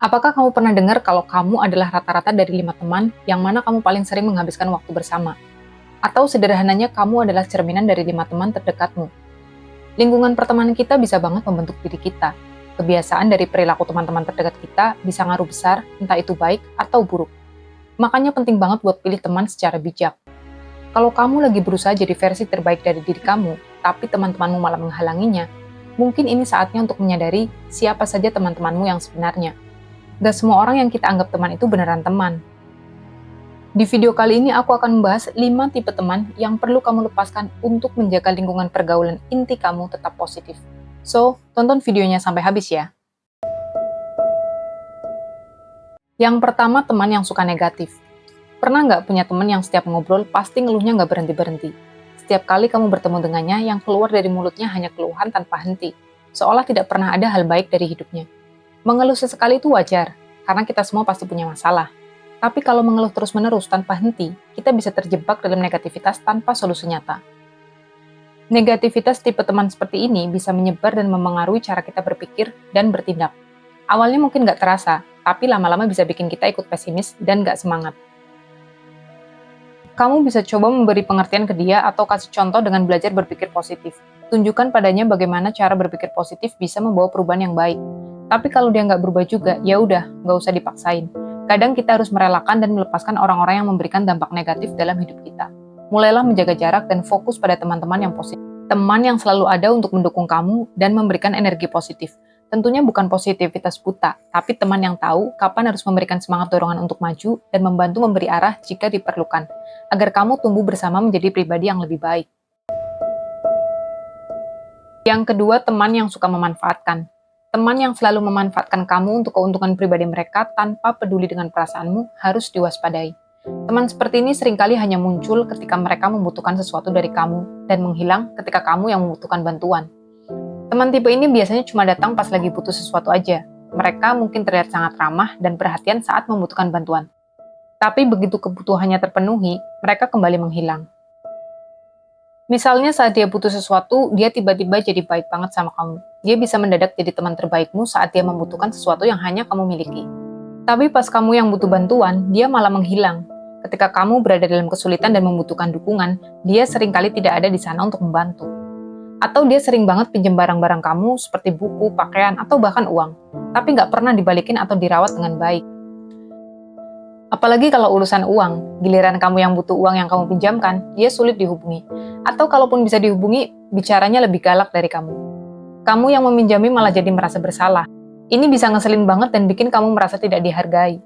Apakah kamu pernah dengar kalau kamu adalah rata-rata dari 5 teman yang mana kamu paling sering menghabiskan waktu bersama? Atau sederhananya kamu adalah cerminan dari 5 teman terdekatmu? Lingkungan pertemanan kita bisa banget membentuk diri kita. Kebiasaan dari perilaku teman-teman terdekat kita bisa ngaruh besar, entah itu baik atau buruk. Makanya penting banget buat pilih teman secara bijak. Kalau kamu lagi berusaha jadi versi terbaik dari diri kamu, tapi teman-temanmu malah menghalanginya, mungkin ini saatnya untuk menyadari siapa saja teman-temanmu yang sebenarnya. Gak semua orang yang kita anggap teman itu beneran teman. Di video kali ini aku akan membahas 5 tipe teman yang perlu kamu lepaskan untuk menjaga lingkungan pergaulan inti kamu tetap positif. So, tonton videonya sampai habis ya. Yang pertama, teman yang suka negatif. Pernah nggak punya teman yang setiap ngobrol pasti ngeluhnya nggak berhenti-berhenti? Setiap kali kamu bertemu dengannya, yang keluar dari mulutnya hanya keluhan tanpa henti, seolah tidak pernah ada hal baik dari hidupnya. Mengeluh sesekali itu wajar, karena kita semua pasti punya masalah. Tapi kalau mengeluh terus-menerus tanpa henti, kita bisa terjebak dalam negativitas tanpa solusi nyata. Negativitas tipe teman seperti ini bisa menyebar dan memengaruhi cara kita berpikir dan bertindak. Awalnya mungkin nggak terasa, tapi lama-lama bisa bikin kita ikut pesimis dan nggak semangat. Kamu bisa coba memberi pengertian ke dia atau kasih contoh dengan belajar berpikir positif. Tunjukkan padanya bagaimana cara berpikir positif bisa membawa perubahan yang baik. Tapi kalau dia nggak berubah juga, ya udah, nggak usah dipaksain. Kadang kita harus merelakan dan melepaskan orang-orang yang memberikan dampak negatif dalam hidup kita. Mulailah menjaga jarak dan fokus pada teman-teman yang positif. Teman yang selalu ada untuk mendukung kamu dan memberikan energi positif. Tentunya bukan positivitas buta, tapi teman yang tahu kapan harus memberikan semangat dorongan untuk maju dan membantu memberi arah jika diperlukan, agar kamu tumbuh bersama menjadi pribadi yang lebih baik. Yang kedua, teman yang suka memanfaatkan. Teman yang selalu memanfaatkan kamu untuk keuntungan pribadi mereka tanpa peduli dengan perasaanmu harus diwaspadai. Teman seperti ini seringkali hanya muncul ketika mereka membutuhkan sesuatu dari kamu dan menghilang ketika kamu yang membutuhkan bantuan. Teman tipe ini biasanya cuma datang pas lagi butuh sesuatu aja. Mereka mungkin terlihat sangat ramah dan perhatian saat membutuhkan bantuan. Tapi begitu kebutuhannya terpenuhi, mereka kembali menghilang. Misalnya saat dia butuh sesuatu, dia tiba-tiba jadi baik banget sama kamu. Dia bisa mendadak jadi teman terbaikmu saat dia membutuhkan sesuatu yang hanya kamu miliki. Tapi pas kamu yang butuh bantuan, dia malah menghilang. Ketika kamu berada dalam kesulitan dan membutuhkan dukungan, dia seringkali tidak ada di sana untuk membantu. Atau dia sering banget pinjam barang-barang kamu seperti buku, pakaian, atau bahkan uang, tapi nggak pernah dibalikin atau dirawat dengan baik. Apalagi kalau urusan uang, giliran kamu yang butuh uang yang kamu pinjamkan, dia sulit dihubungi. Atau kalaupun bisa dihubungi, bicaranya lebih galak dari kamu. Kamu yang meminjami malah jadi merasa bersalah. Ini bisa ngeselin banget dan bikin kamu merasa tidak dihargai.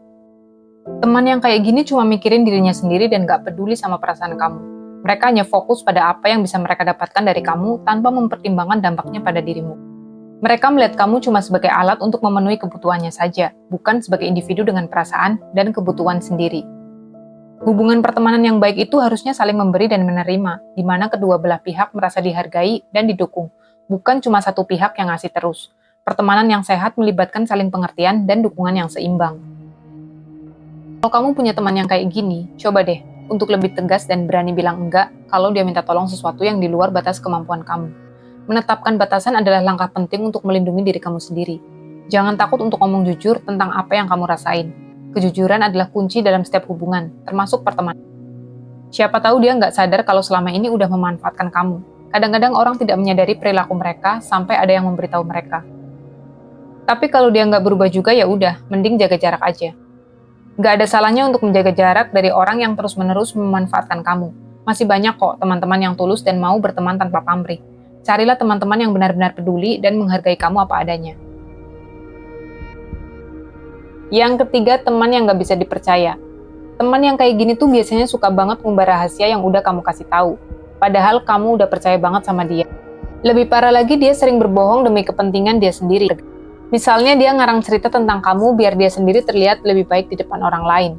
Teman yang kayak gini cuma mikirin dirinya sendiri dan gak peduli sama perasaan kamu. Mereka hanya fokus pada apa yang bisa mereka dapatkan dari kamu tanpa mempertimbangkan dampaknya pada dirimu. Mereka melihat kamu cuma sebagai alat untuk memenuhi kebutuhannya saja, bukan sebagai individu dengan perasaan dan kebutuhan sendiri. Hubungan pertemanan yang baik itu harusnya saling memberi dan menerima, di mana kedua belah pihak merasa dihargai dan didukung, bukan cuma satu pihak yang ngasih terus. Pertemanan yang sehat melibatkan saling pengertian dan dukungan yang seimbang. Kalau kamu punya teman yang kayak gini, coba deh untuk lebih tegas dan berani bilang enggak kalau dia minta tolong sesuatu yang di luar batas kemampuan kamu. Menetapkan batasan adalah langkah penting untuk melindungi diri kamu sendiri. Jangan takut untuk ngomong jujur tentang apa yang kamu rasain. Kejujuran adalah kunci dalam setiap hubungan, termasuk pertemanan. Siapa tahu dia nggak sadar kalau selama ini udah memanfaatkan kamu. Kadang-kadang orang tidak menyadari perilaku mereka sampai ada yang memberitahu mereka. Tapi kalau dia nggak berubah juga ya udah, mending jaga jarak aja. Nggak ada salahnya untuk menjaga jarak dari orang yang terus-menerus memanfaatkan kamu. Masih banyak kok teman-teman yang tulus dan mau berteman tanpa pamrih. Carilah teman-teman yang benar-benar peduli dan menghargai kamu apa adanya. Yang ketiga, teman yang nggak bisa dipercaya. Teman yang kayak gini tuh biasanya suka banget ngumbar rahasia yang udah kamu kasih tahu. Padahal kamu udah percaya banget sama dia. Lebih parah lagi, dia sering berbohong demi kepentingan dia sendiri. Misalnya dia ngarang cerita tentang kamu biar dia sendiri terlihat lebih baik di depan orang lain.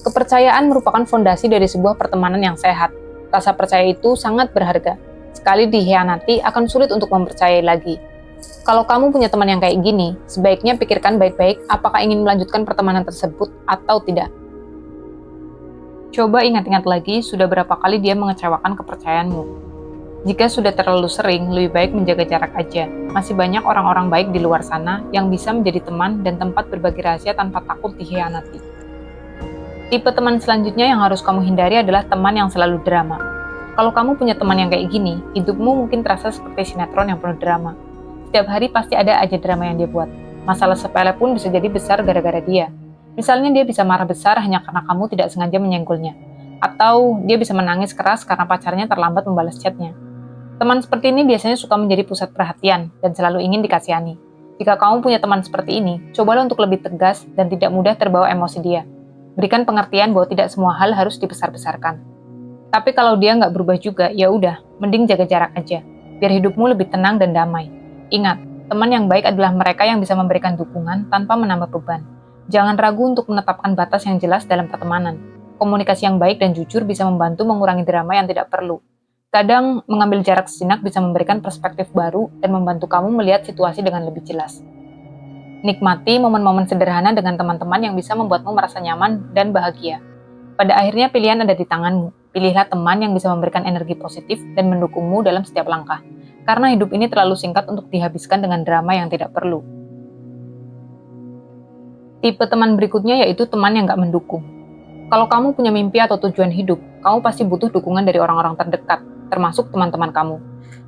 Kepercayaan merupakan fondasi dari sebuah pertemanan yang sehat. Rasa percaya itu sangat berharga. Sekali dikhianati, akan sulit untuk mempercayai lagi. Kalau kamu punya teman yang kayak gini, sebaiknya pikirkan baik-baik apakah ingin melanjutkan pertemanan tersebut atau tidak. Coba ingat-ingat lagi sudah berapa kali dia mengecewakan kepercayaanmu. Jika sudah terlalu sering, lebih baik menjaga jarak aja. Masih banyak orang-orang baik di luar sana yang bisa menjadi teman dan tempat berbagi rahasia tanpa takut dikhianati. Tipe teman selanjutnya yang harus kamu hindari adalah teman yang selalu drama. Kalau kamu punya teman yang kayak gini, hidupmu mungkin terasa seperti sinetron yang penuh drama. Setiap hari pasti ada aja drama yang dia buat. Masalah sepele pun bisa jadi besar gara-gara dia. Misalnya dia bisa marah besar hanya karena kamu tidak sengaja menyenggolnya. Atau dia bisa menangis keras karena pacarnya terlambat membalas chatnya. Teman seperti ini biasanya suka menjadi pusat perhatian dan selalu ingin dikasihani. Jika kamu punya teman seperti ini, cobalah untuk lebih tegas dan tidak mudah terbawa emosi dia. Berikan pengertian bahwa tidak semua hal harus dibesar-besarkan. Tapi kalau dia nggak berubah juga, ya udah, mending jaga jarak aja, biar hidupmu lebih tenang dan damai. Ingat, teman yang baik adalah mereka yang bisa memberikan dukungan tanpa menambah beban. Jangan ragu untuk menetapkan batas yang jelas dalam pertemanan. Komunikasi yang baik dan jujur bisa membantu mengurangi drama yang tidak perlu. Kadang, mengambil jarak sejenak bisa memberikan perspektif baru dan membantu kamu melihat situasi dengan lebih jelas. Nikmati momen-momen sederhana dengan teman-teman yang bisa membuatmu merasa nyaman dan bahagia. Pada akhirnya pilihan ada di tanganmu. Pilihlah teman yang bisa memberikan energi positif dan mendukungmu dalam setiap langkah. Karena hidup ini terlalu singkat untuk dihabiskan dengan drama yang tidak perlu. Tipe teman berikutnya yaitu teman yang gak mendukung. Kalau kamu punya mimpi atau tujuan hidup, kamu pasti butuh dukungan dari orang-orang terdekat, termasuk teman-teman kamu.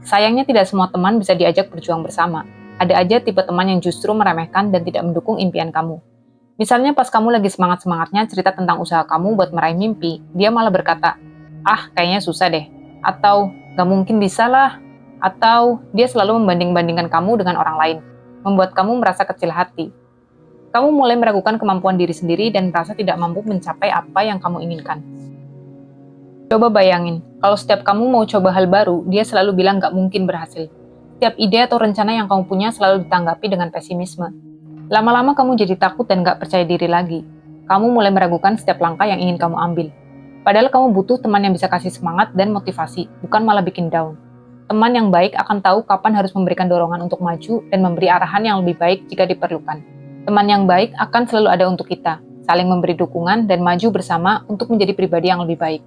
Sayangnya tidak semua teman bisa diajak berjuang bersama. Ada aja tipe teman yang justru meremehkan dan tidak mendukung impian kamu. Misalnya pas kamu lagi semangat-semangatnya cerita tentang usaha kamu buat meraih mimpi, dia malah berkata, "Ah, kayaknya susah deh." Atau, "Gak mungkin bisa lah." Atau, dia selalu membanding-bandingkan kamu dengan orang lain, membuat kamu merasa kecil hati. Kamu mulai meragukan kemampuan diri sendiri dan merasa tidak mampu mencapai apa yang kamu inginkan. Coba bayangin, kalau setiap kamu mau coba hal baru, dia selalu bilang gak mungkin berhasil. Setiap ide atau rencana yang kamu punya selalu ditanggapi dengan pesimisme. Lama-lama kamu jadi takut dan gak percaya diri lagi. Kamu mulai meragukan setiap langkah yang ingin kamu ambil. Padahal kamu butuh teman yang bisa kasih semangat dan motivasi, bukan malah bikin down. Teman yang baik akan tahu kapan harus memberikan dorongan untuk maju dan memberi arahan yang lebih baik jika diperlukan. Teman yang baik akan selalu ada untuk kita, saling memberi dukungan dan maju bersama untuk menjadi pribadi yang lebih baik.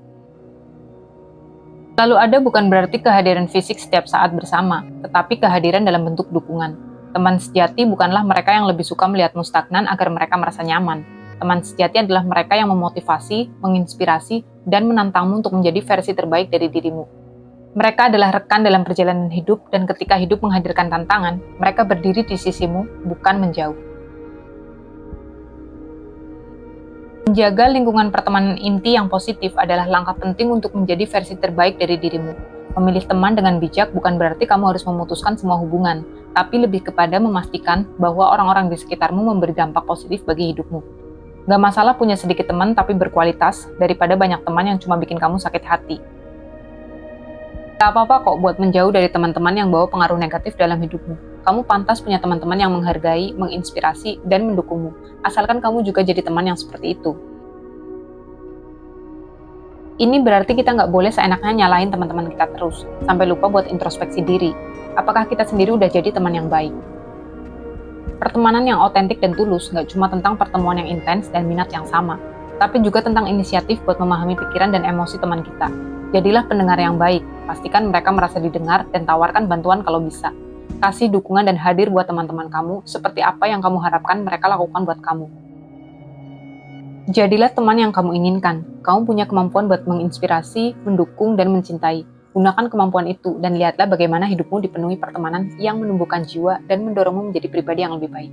Lalu ada bukan berarti kehadiran fisik setiap saat bersama, tetapi kehadiran dalam bentuk dukungan. Teman sejati bukanlah mereka yang lebih suka melihatmu stagnan agar mereka merasa nyaman. Teman sejati adalah mereka yang memotivasi, menginspirasi, dan menantangmu untuk menjadi versi terbaik dari dirimu. Mereka adalah rekan dalam perjalanan hidup, dan ketika hidup menghadirkan tantangan, mereka berdiri di sisimu, bukan menjauh. Menjaga lingkungan pertemanan inti yang positif adalah langkah penting untuk menjadi versi terbaik dari dirimu. Memilih teman dengan bijak bukan berarti kamu harus memutuskan semua hubungan, tapi lebih kepada memastikan bahwa orang-orang di sekitarmu memberi dampak positif bagi hidupmu. Gak masalah punya sedikit teman tapi berkualitas, daripada banyak teman yang cuma bikin kamu sakit hati. Gak apa-apa kok buat menjauh dari teman-teman yang bawa pengaruh negatif dalam hidupmu. Kamu pantas punya teman-teman yang menghargai, menginspirasi, dan mendukungmu. Asalkan kamu juga jadi teman yang seperti itu. Ini berarti kita nggak boleh seenaknya nyalain teman-teman kita terus, sampai lupa buat introspeksi diri. Apakah kita sendiri udah jadi teman yang baik? Pertemanan yang otentik dan tulus nggak cuma tentang pertemuan yang intens dan minat yang sama, tapi juga tentang inisiatif buat memahami pikiran dan emosi teman kita. Jadilah pendengar yang baik, pastikan mereka merasa didengar dan tawarkan bantuan kalau bisa. Kasih dukungan dan hadir buat teman-teman kamu seperti apa yang kamu harapkan mereka lakukan buat kamu. Jadilah teman yang kamu inginkan. Kamu punya kemampuan buat menginspirasi, mendukung, dan mencintai. Gunakan kemampuan itu dan lihatlah bagaimana hidupmu dipenuhi pertemanan yang menumbuhkan jiwa dan mendorongmu menjadi pribadi yang lebih baik.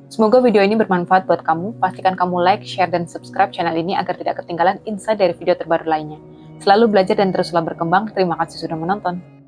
Semoga video ini bermanfaat buat kamu. Pastikan kamu like, share, dan subscribe channel ini agar tidak ketinggalan insight dari video terbaru lainnya. Selalu belajar dan teruslah berkembang. Terima kasih sudah menonton.